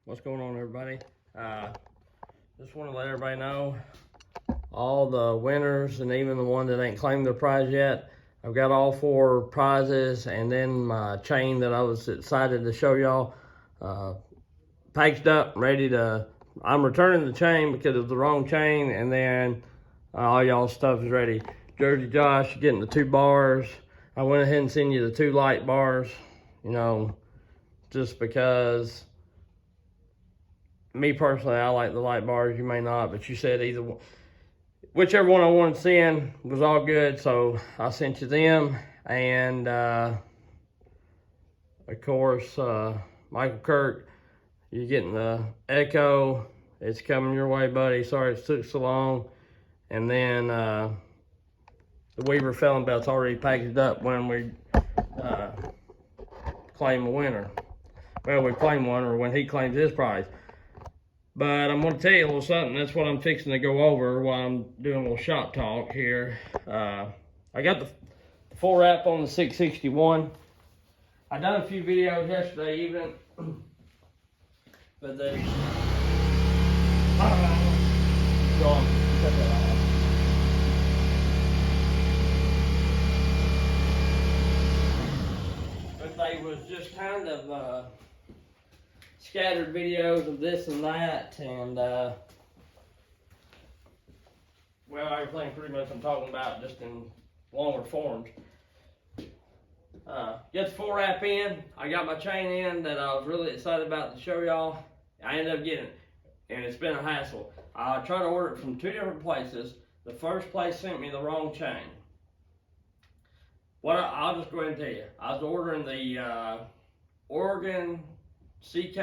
What's going on, everybody? Just want to let everybody know, all the winners and even the one that ain't claimed their prize yet, I've got all 4 prizes, and then my chain that I was excited to show y'all packaged up, ready to. I'm returning the chain because it's the wrong chain, and then all y'all stuff is ready. Jersey Josh getting the 2 bars. I went ahead and sent you the 2 light bars, just because. Me personally, I like the light bars. You may not, but you said either one. Whichever one I wanted to send was all good, so I sent you them. And of course, Michael Kirk, you're getting the Echo. It's coming your way, buddy. Sorry it took so long. And then the Weaver Felon Belt's already packaged up when we claim a winner. Well, we claim one, or when he claims his prize. But I'm going to tell you a little something. That's what I'm fixing to go over while I'm doing a little shop talk here. I got the full wrap on the 661. I done a few videos yesterday evening, but they was just kind of scattered videos of this and that, and well, everything pretty much I'm talking about, just in longer forms. Get the full wrap in. I got my chain in that I was really excited about to show y'all. I ended up getting it, and it's been a hassle. I tried to order it from 2 different places. The first place sent me the wrong chain. I'll just go ahead and tell you. I was ordering the Oregon CK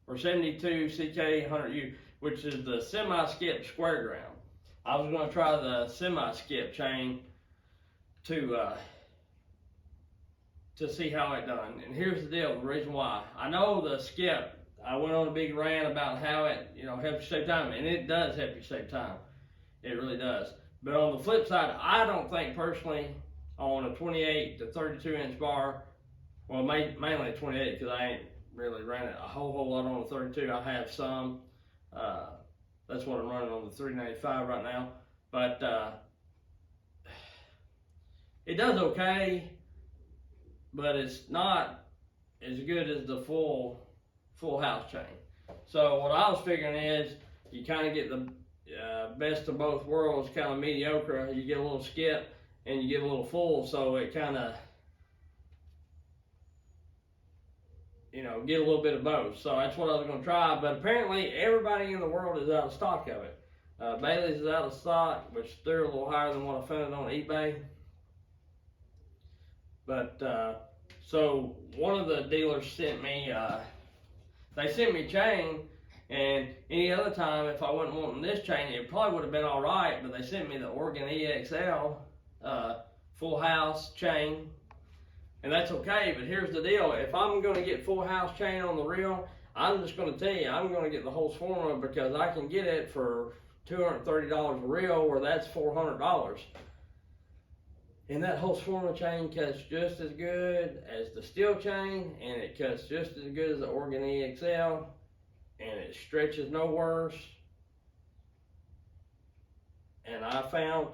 or 72 CK 100U, which is the semi-skip square ground. I was going to try the semi-skip chain to see how it done. And here's the deal, the reason why. I know the skip, I went on a big rant about how it, helps you save time, and it does help you save time. It really does. But on the flip side, I don't think personally on a 28 to 32 inch bar, well, mainly 28 because I ain't really ran it a whole lot on the 32. I have some. That's what I'm running on the 395 right now. But it does okay, but it's not as good as the full house chain. So what I was figuring is you kind of get the best of both worlds, kind of mediocre. You get a little skip and you get a little full, so it kind of, get a little bit of both. So that's what I was going to try, but apparently everybody in the world is out of stock of it. Bailey's is out of stock, which they're a little higher than what I found it on eBay. But, so one of the dealers sent me, they sent me a chain, and any other time if I wasn't wanting this chain, it probably would have been all right, but they sent me the Oregon EXL full house chain. And that's okay, but here's the deal. If I'm going to get full house chain on the reel, I'm just going to tell you, I'm going to get the Husqvarna because I can get it for $230 a reel, where that's $400. And that Husqvarna chain cuts just as good as the steel chain, and it cuts just as good as the Oregon EXL, and it stretches no worse. And I found,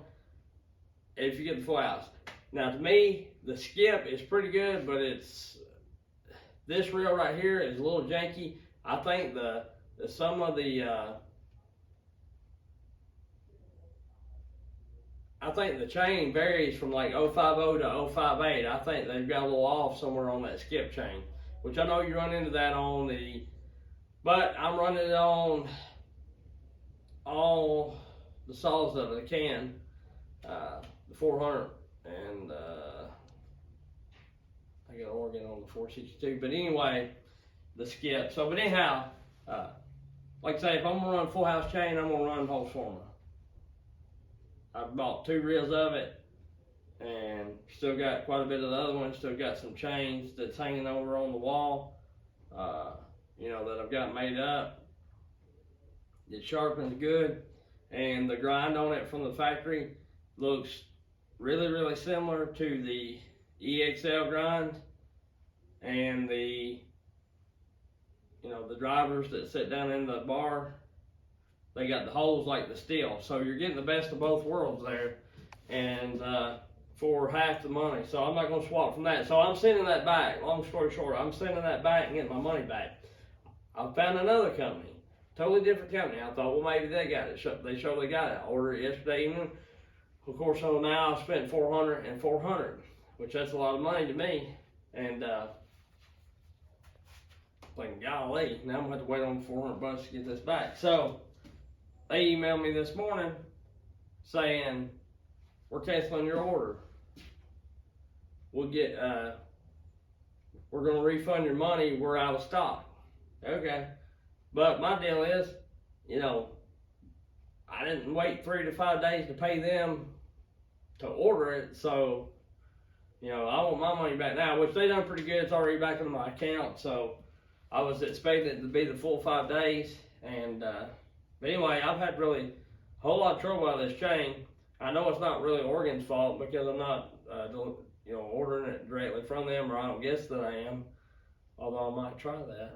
if you get the full house. Now, to me, the skip is pretty good, but this reel right here is a little janky. I think some of the I think the chain varies from like 050 to 058. I think they've got a little off somewhere on that skip chain, which I know you run into that on but I'm running it on all the saws that I can, the 400. And I got Oregon on the 462. But anyway, the skip. So, but anyhow, like I say, if I'm going to run full house chain, I'm going to run Husqvarna. I bought 2 reels of it, and still got quite a bit of the other one. Still got some chains that's hanging over on the wall, that I've got made up. It sharpens good, and the grind on it from the factory looks really similar to the EXL grind, and the you know, the drivers that sit down in the bar, they got the holes like the steel. So you're getting the best of both worlds there, and for half the money. So I'm not going to swap from that. So I'm sending that back. Long story short, I'm sending that back and getting my money back. I found another company, totally different company. I thought, well, maybe they got it. They showed they got it. I ordered it yesterday evening. Of course, so now I've spent $400 and $400, which that's a lot of money to me. And thinking, golly, now I'm gonna have to wait on $400 to get this back. So they emailed me this morning saying, we're canceling your order. We'll get, we're gonna refund your money. We're out of stock. Okay, but my deal is, you know, I didn't wait 3 to 5 days to pay them to order it, so, you know, I want my money back now, which they done pretty good. It's already back into my account, so I was expecting it to be the full 5 days, and, but anyway, I've had really a whole lot of trouble out of this chain. I know it's not really Oregon's fault because I'm not, you know, ordering it directly from them, or I don't guess that I am, although I might try that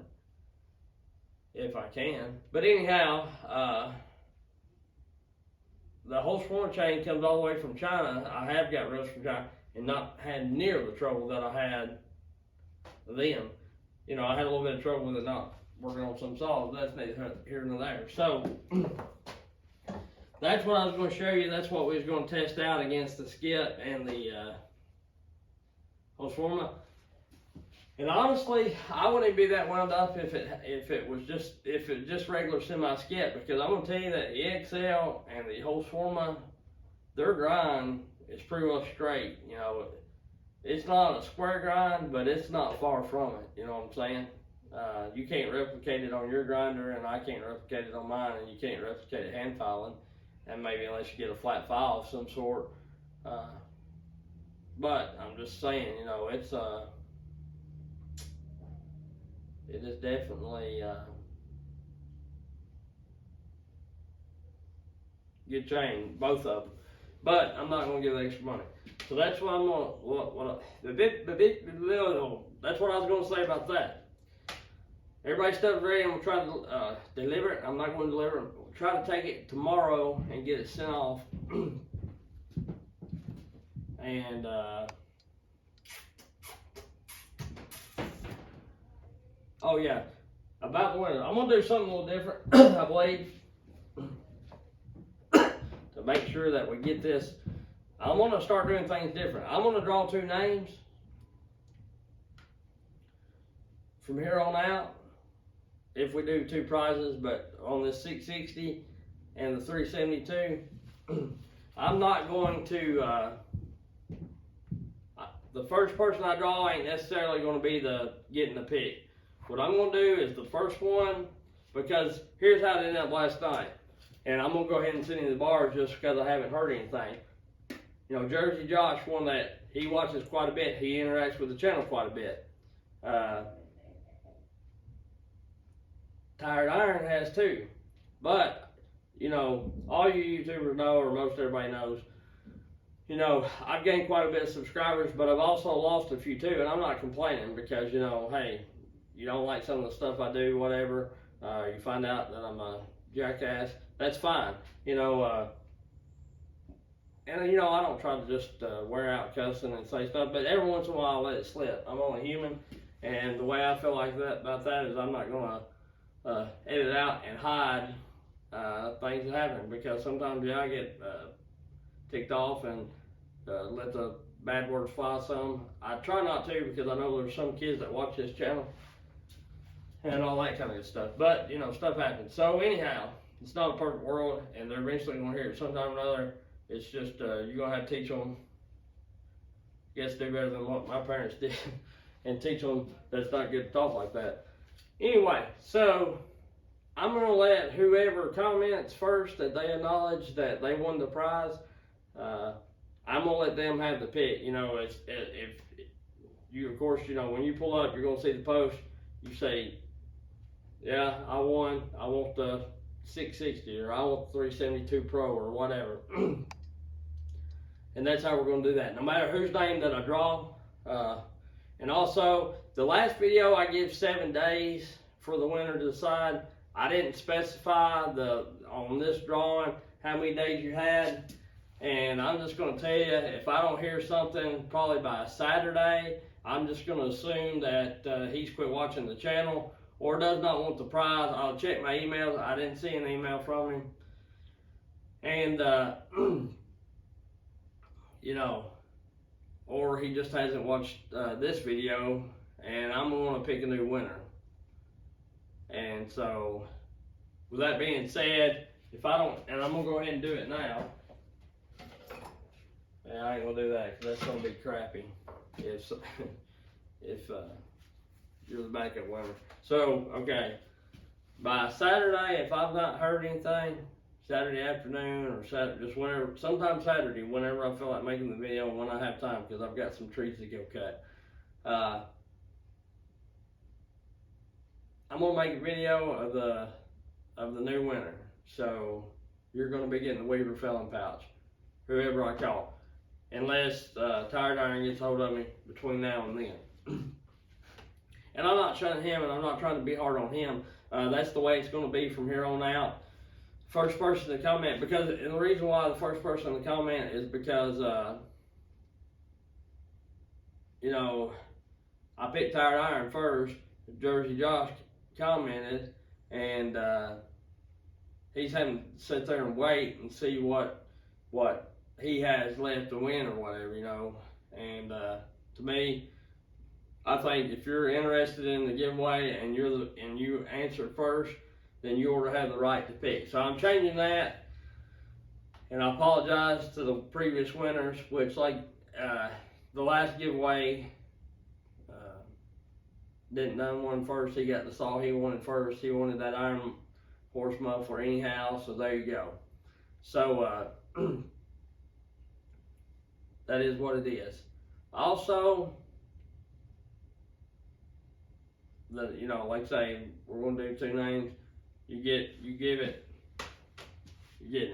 if I can. But anyhow, the whole swarm chain comes all the way from China. I have got reels from China and not had near the trouble that I had then. You know, I had a little bit of trouble with it not working on some saws. That's neither here nor there. So that's what I was going to show you. That's what we was going to test out against the skip and the whole swarm. And honestly, I wouldn't be that wound up if it was just regular semi skip, because I'm gonna tell you that the XL and the whole Swarma, their grind is pretty well straight. You know, it's not a square grind, but it's not far from it. You know what I'm saying? You can't replicate it on your grinder, and I can't replicate it on mine, and you can't replicate it hand filing, and maybe unless you get a flat file of some sort. But I'm just saying, you know, it's it is definitely good chain, both of them. But I'm not going to give the extra money. So that's what I'm going to, that's what I was going to say about that. Everybody's stuff ready. I'm going to try to deliver it. I'm not going to deliver it. We'll try to take it tomorrow and get it sent off. And oh yeah, about the winter, I'm gonna do something a little different, I believe, to make sure that we get this. I'm gonna start doing things different. I'm gonna draw 2 names from here on out. If we do 2 prizes, but on this 660 and the 372, I'm not going to. The first person I draw ain't necessarily going to be getting the pick. What I'm going to do is the first one, because here's how it ended up last night. And I'm going to go ahead and send you the bars just because I haven't heard anything. You know, Jersey Josh, one that he watches quite a bit. He interacts with the channel quite a bit. Tired Iron has too. But, you know, all you YouTubers know, or most everybody knows, you know, I've gained quite a bit of subscribers, but I've also lost a few too. And I'm not complaining because, you know, hey, you don't like some of the stuff I do, whatever, you find out that I'm a jackass, that's fine, you know, and you know, I don't try to just wear out cussing and say stuff, but every once in a while I let it slip. I'm only human, and the way I feel like that about that is I'm not going to edit out and hide things that happen, because sometimes, yeah, I get ticked off and let the bad words fly some. I try not to, because I know there's some kids that watch this channel and all that kind of good stuff. But, you know, stuff happens. So, anyhow, it's not a perfect world, and they're eventually going to hear it sometime or another. It's just, you're going to have to teach them, I guess, do better than what my parents did, and teach them that it's not good to talk like that. Anyway, so I'm going to let whoever comments first that they acknowledge that they won the prize, I'm going to let them have the pick. You know, if you, of course, you know, when you pull up, you're going to see the post. You say, yeah, I won. I want the 660, or I want the 372 Pro, or whatever. And that's how we're going to do that, no matter whose name that I draw. And also, the last video I give 7 days for the winner to decide. I didn't specify on this drawing how many days you had, and I'm just going to tell you, if I don't hear something probably by Saturday, I'm just going to assume that he's quit watching the channel or does not want the prize. I'll check my emails. I didn't see an email from him, and you know, or he just hasn't watched this video, and I'm going to pick a new winner. And so, with that being said, if I don't, and I'm going to go ahead and do it now. Yeah, I ain't going to do that because that's going to be crappy if you're the backup winner. So, okay, by Saturday, if I've not heard anything, Saturday afternoon or Saturday, just whenever, sometimes Saturday, whenever I feel like making the video and when I have time, because I've got some trees to go cut. I'm gonna make a video of the new winner. So you're gonna be getting the Weaver Felon pouch, whoever I call, unless Tired Iron gets hold of me between now and then. And I'm not shunning him, and I'm not trying to be hard on him. That's the way it's gonna be from here on out. First person to comment, because, and the reason why the first person to comment is because you know, I picked Tired Iron first. Jersey Josh commented, and he's having to sit there and wait and see what he has left to win or whatever, you know. And to me, I think if you're interested in the giveaway and you answer first, then you ought to have the right to pick. So I'm changing that, and I apologize to the previous winners, which, like the last giveaway, didn't done one first. He got the saw he wanted first. He wanted that iron horse muffler anyhow, so there you go. So that is what it is. Also, you know, like I say, we're gonna do 2 names. You give it, you're getting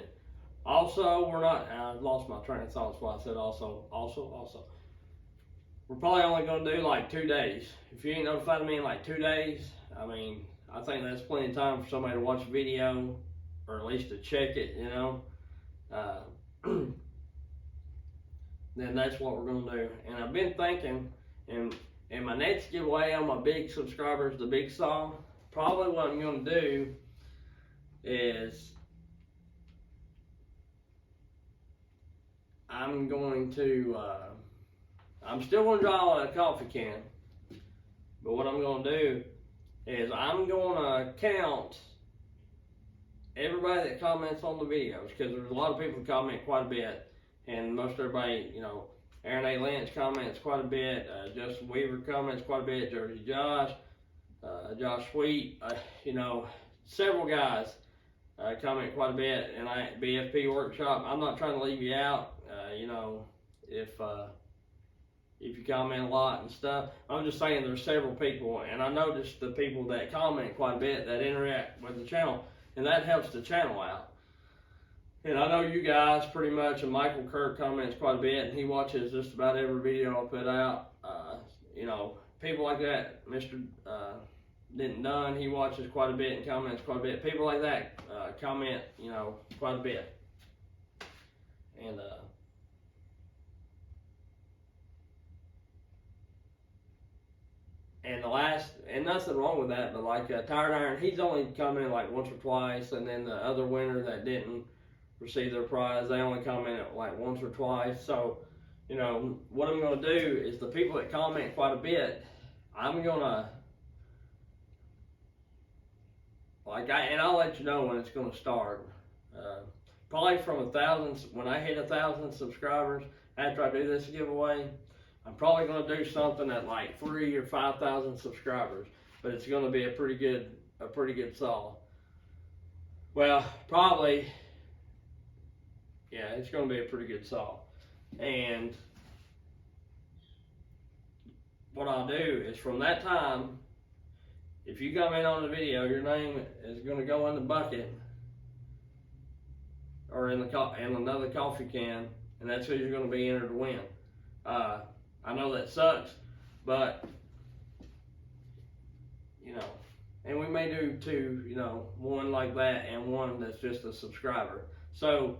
it. Also, we're not, I lost my train of thought, that's why I said also. We're probably only going to do like 2 days. If you ain't notified me in like 2 days, I mean, I think that's plenty of time for somebody to watch a video, or at least to check it, you know. Then that's what we're going to do. And I've been thinking, and my next giveaway on my big subscribers, the big saw, probably what I'm going to do is I'm going to, I'm still going to draw a coffee can, but what I'm going to do is I'm going to count everybody that comments on the videos, because there's a lot of people that comment quite a bit, and most everybody, you know, Aaron A. Lynch comments quite a bit, Justin Weaver comments quite a bit, Jersey Josh, Josh Sweet, you know, several guys comment quite a bit, and BFP Workshop. I'm not trying to leave you out, you know, if you comment a lot and stuff. I'm just saying there's several people, and I noticed the people that comment quite a bit that interact with the channel, and that helps the channel out. And I know you guys pretty much, and Michael Kirk comments quite a bit, and he watches just about every video I put out. You know, people like that, Mr. Denton Dunn, he watches quite a bit and comments quite a bit. People like that comment, you know, quite a bit. And nothing wrong with that, but like Tired Iron, he's only commented like once or twice, and then the other winner that didn't receive their prize, they only commented like once or twice. So, you know, what I'm going to do is the people that comment quite a bit, I'm going to, and I'll let you know when it's going to start. Probably from 1,000, when I hit 1,000 subscribers, after I do this giveaway, I'm probably going to do something at like 3,000 or 5,000 subscribers, but it's going to be a pretty good saw. Well, probably, yeah, it's going to be a pretty good saw. And what I'll do is from that time, if you comment on the video, your name is going to go in the bucket or in another coffee can, and that's who you're going to be entered to win. I know that sucks, but you know, and we may do two, you know, one like that and one that's just a subscriber. So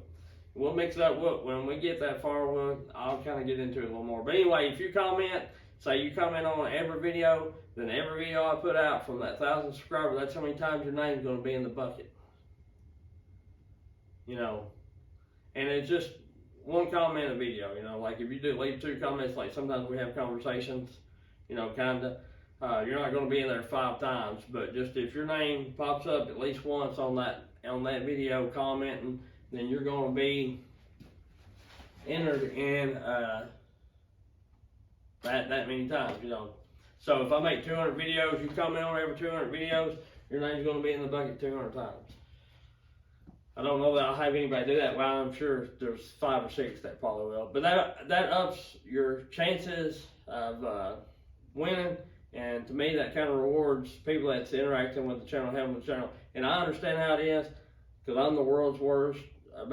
we'll mix it up. When we get that far, I'll kind of get into it a little more. But anyway, if you comment, say you comment on every video, then every video I put out from that 1,000 subscribers, that's how many times your name's going to be in the bucket. You know, and it's just one comment a video. You know, like if you do leave 2 comments, like sometimes we have conversations, you know, kind of. You're not going to be in there 5 times, but just if your name pops up at least once on that video commenting, then you're going to be entered in that many times, you know. So if I make 200 videos, you comment on every 200 videos, your name's going to be in the bucket 200 times. I don't know that I'll have anybody do that. Well, I'm sure there's 5 or 6 that probably will, but that ups your chances of winning. And to me, that kind of rewards people that's interacting with the channel, helping the channel. And I understand how it is, because I'm the world's worst I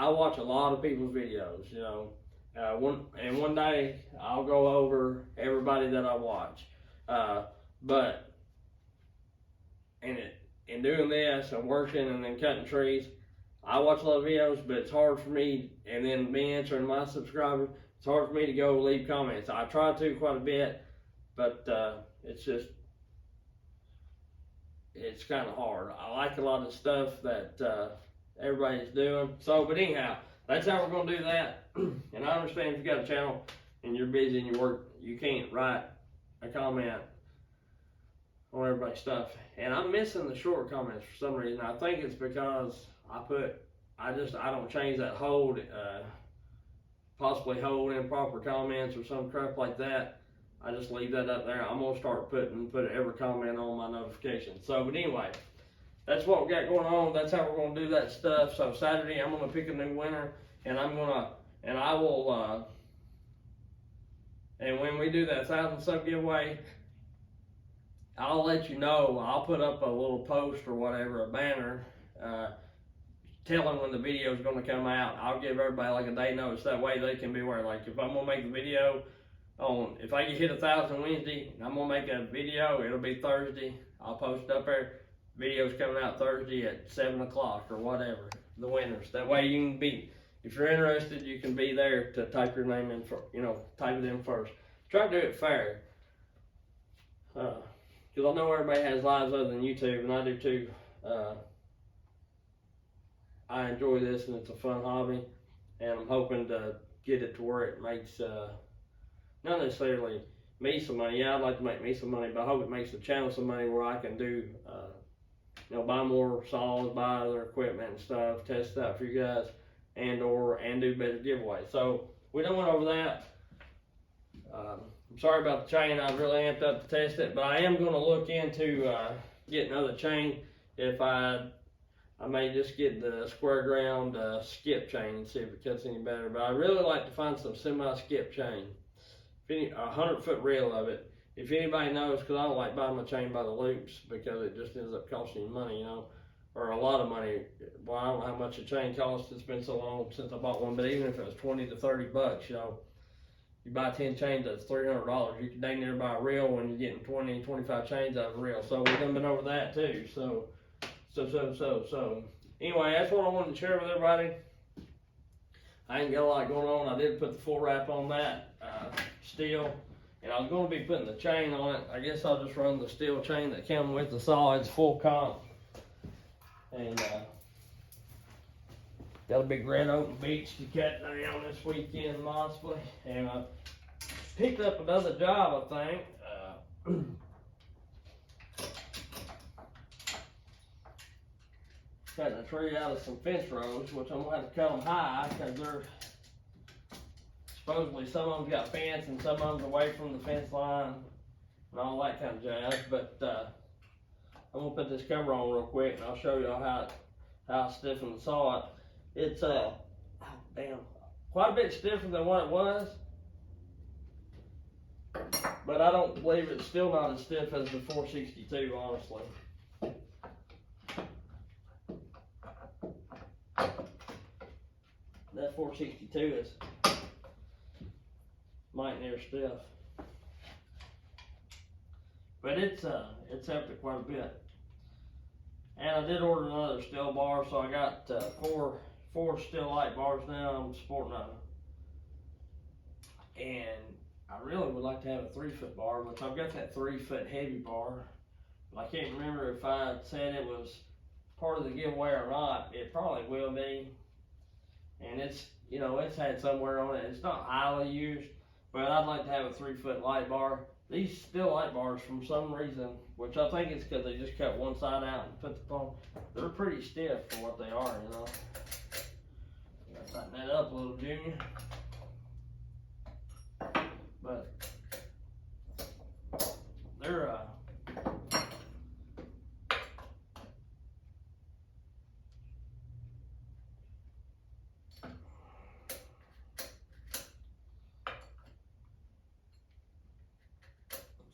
watch a lot of people's videos, you know. One day, I'll go over everybody that I watch. But in doing this and working and then cutting trees, I watch a lot of videos, but it's hard for me, and then me answering my subscribers, it's hard for me to go leave comments. I try to quite a bit, but it's kind of hard. I like a lot of the stuff that everybody's doing. So, but anyhow, that's how we're going to do that. And I understand if you got a channel and you're busy and you work, you can't write a comment on everybody's stuff. And I'm missing the short comments for some reason. I think it's because I don't change that hold, possibly hold improper comments or some crap like that. I just leave that up there. I'm gonna start put every comment on my notifications. So, but anyway, that's what we got going on. That's how we're gonna do that stuff. So Saturday, I'm gonna pick a new winner, and and when we do that 1,000 sub giveaway, I'll let you know. I'll put up a little post or whatever, a banner, telling when the video is gonna come out. I'll give everybody like a day notice. That way they can be aware. Like if I'm gonna make the video if I get hit 1,000 Wednesday, I'm gonna make a video. It'll be Thursday. I'll post it up there. Video's coming out Thursday at 7 o'clock or whatever. The winners. That way you can be, if you're interested, you can be there to type your name in for, type it in first. Try to do it fair. Because I know everybody has lives other than YouTube, and I do too. I enjoy this, and it's a fun hobby, and I'm hoping to get it to where it makes not necessarily me some money. Yeah, I'd like to make me some money, but I hope it makes the channel some money where I can do, buy more saws, buy other equipment and stuff, test it out for you guys, and do better giveaways. So we done went over that. I'm sorry about the chain. I really amped up to test it, but I am going to look into getting another chain. If I may just get the square ground skip chain and see if it cuts any better. But I really like to find some semi-skip chain. 100-foot reel of it. If anybody knows, because I don't like buying my chain by the loops because it just ends up costing you money, or a lot of money. Well, I don't know how much a chain costs. It's been so long since I bought one, but even if it was $20 to $30, you buy 10 chains, that's $300. You can dang near buy a reel when you're getting 20, 25 chains out of a reel. So we've been over that too. So. Anyway, that's what I wanted to share with everybody. I ain't got a lot going on. I did put the full wrap on that steel, and I was going to be putting the chain on it. I guess I'll just run the steel chain that came with the saw. It's full comp, and got a big red oak beech to cut down this weekend possibly. And I picked up another job, I think. Cutting a tree out of some fence rows, which I'm gonna have to cut them high because they're supposedly some of them got fence and some of them's away from the fence line and all that kind of jazz. But I'm gonna put this cover on real quick and I'll show y'all how I stiffen the saw. It's quite a bit stiffer than what it was, but I don't believe it's still not as stiff as the 462, honestly. That 462 is might near stiff. But it's helped it quite a bit. And I did order another steel bar, so I got four steel light bars now I'm sporting on. And I really would like to have a 3-foot bar, but I've got that 3-foot heavy bar. I can't remember if I said it was part of the giveaway or not. It probably will be. And it's, you know, it's had somewhere on it. It's not highly used, but I'd like to have a 3-foot light bar. These steel light bars, from some reason, which I think it's because they just cut one side out and put the foam, they're pretty stiff for what they are, you know. Gotta tighten that up a little, Junior. But they're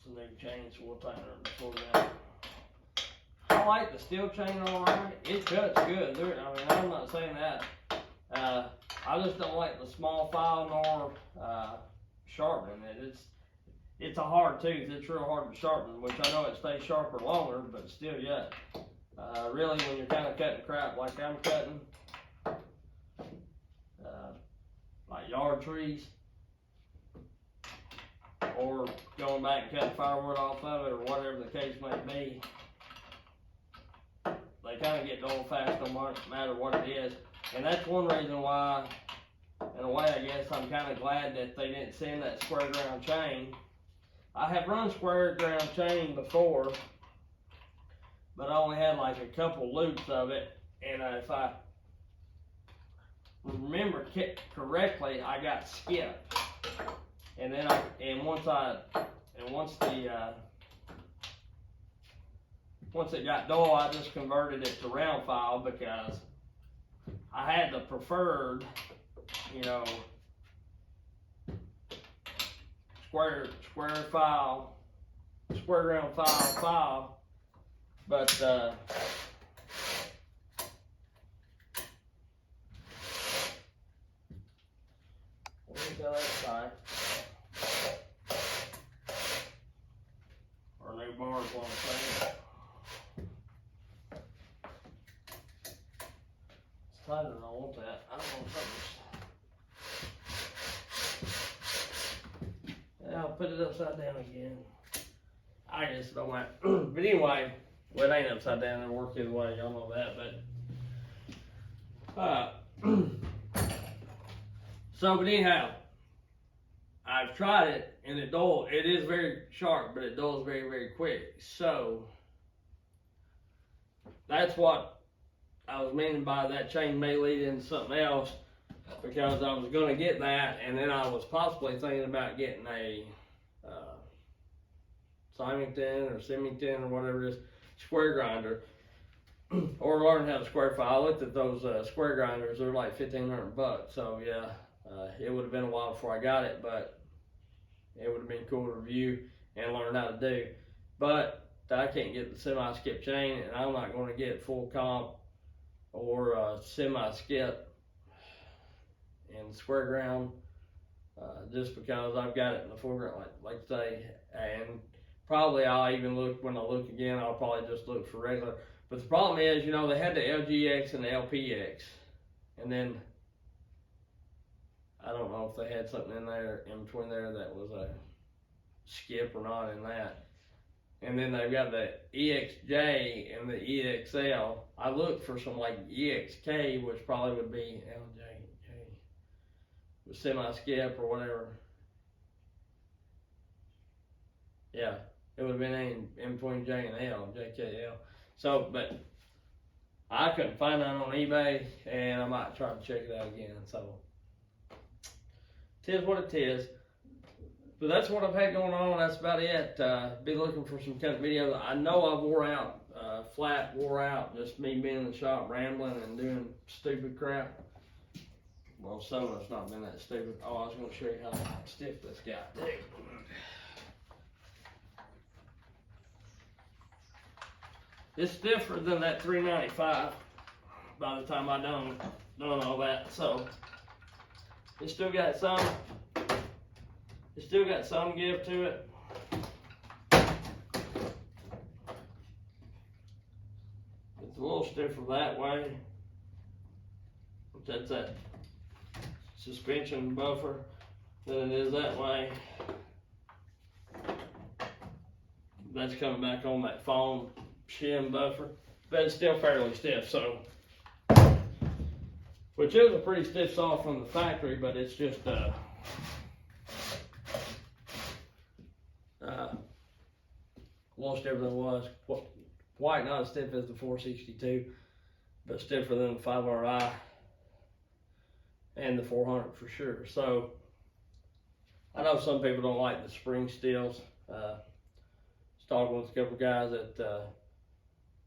some new chains, so we'll tighten her before that. I like the steel chain alright. It cuts good. I mean, I'm not saying that. I just don't like the small file nor sharpening it. It's a hard tooth. It's real hard to sharpen, which I know it stays sharper longer, but still, yeah. Really, when you're kind of cutting crap like I'm cutting, like yard trees, or going back and cutting firewood off of it, or whatever the case may be, they kind of get dull fast no matter what it is. And that's one reason why, in a way, I guess I'm kind of glad that they didn't send that square ground chain. I have run square ground chain before, but I only had like a couple loops of it, and if I remember correctly, I got skipped. And then once it got dull, I just converted it to round file because I had the preferred, you know, square file, square ground file, but let me go that side. Or new bars, what I'm saying. It's tighter than I want that. I don't know if yeah, I'll put it upside down again. I just don't want but anyway, well, it ain't upside down, it'll work either way, y'all know that, but so, but anyhow, I've tried it and it is very sharp, but it dulls very, very quick. So that's what I was meaning by that chain may lead into something else, because I was going to get that, and then I was possibly thinking about getting a Symington or Symington or whatever it is, square grinder, or learn how to square file. I looked at those square grinders, they're like $1,500. So yeah, it would have been a while before I got it, but it would have been cool to review and learn how to do. But I can't get the semi-skip chain, and I'm not going to get full comp or semi-skip in square ground just because I've got it in the foreground, like say, and probably I'll even look, when I look again, I'll probably just look for regular. But the problem is, you know, they had the LGX and the LPX, and then I don't know if they had something in there, in between there, that was a skip or not in that. And then they've got the EXJ and the EXL. I looked for some like EXK, which probably would be LJK, the semi-skip or whatever. Yeah, it would have been in between J and L, JKL. So, but I couldn't find that on eBay, and I might try to check it out again. So, tis what it is. But that's what I've had going on. That's about it. Be looking for some kind of videos. I know I wore out, flat wore out, just me being in the shop rambling and doing stupid crap. Well, some of it's not been that stupid. Oh, I was going to show you how stiff this got too. It's stiffer than that 395 by the time I done all that. So it's still got some. It's still got some give to it. a little stiffer that way. That's that suspension buffer than it is that way. That's coming back on that foam shim buffer, but it's still fairly stiff. So, which is a pretty stiff saw from the factory, but it's just a little stiffer than it was. Quite not as stiff as the 462, but stiffer than the 5RI and the 400 for sure. So I know some people don't like the spring steels. I was talking with a couple of guys at the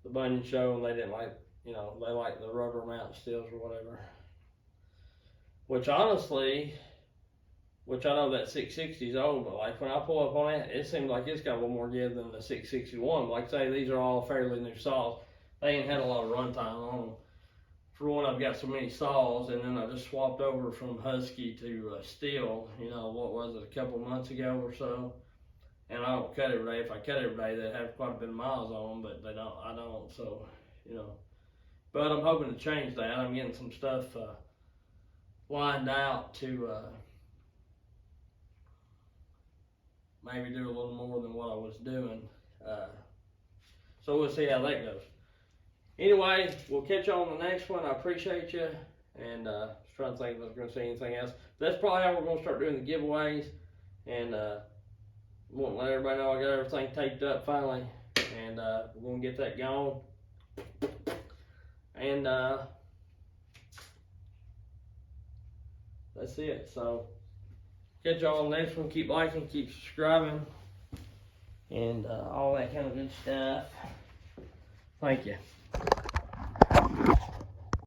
Bunion show, and they didn't like, you know, they like the rubber mountain steels or whatever. Which honestly, which I know that 660 is old, but like when I pull up on it, it seems like it's got a little more give than the 661. Like I say, these are all fairly new saws. They ain't had a lot of runtime on them. For one, I've got so many saws, and then I just swapped over from Husky to steel, you know, what was it, a couple of months ago or so. And I don't cut every day. If I cut every day, they'd have quite a bit of miles on them, but they don't, I don't, so, you know. But I'm hoping to change that. I'm getting some stuff lined out to maybe do a little more than what I was doing. So we'll see how that goes. Anyway, we'll catch you on the next one. I appreciate you. And I was trying to think if I was going to say anything else. That's probably how we're going to start doing the giveaways. And want to let everybody know I got everything taped up finally. And we're going to get that going. And that's it. So catch y'all on the next one. Keep liking, keep subscribing, and all that kind of good stuff. Thank you.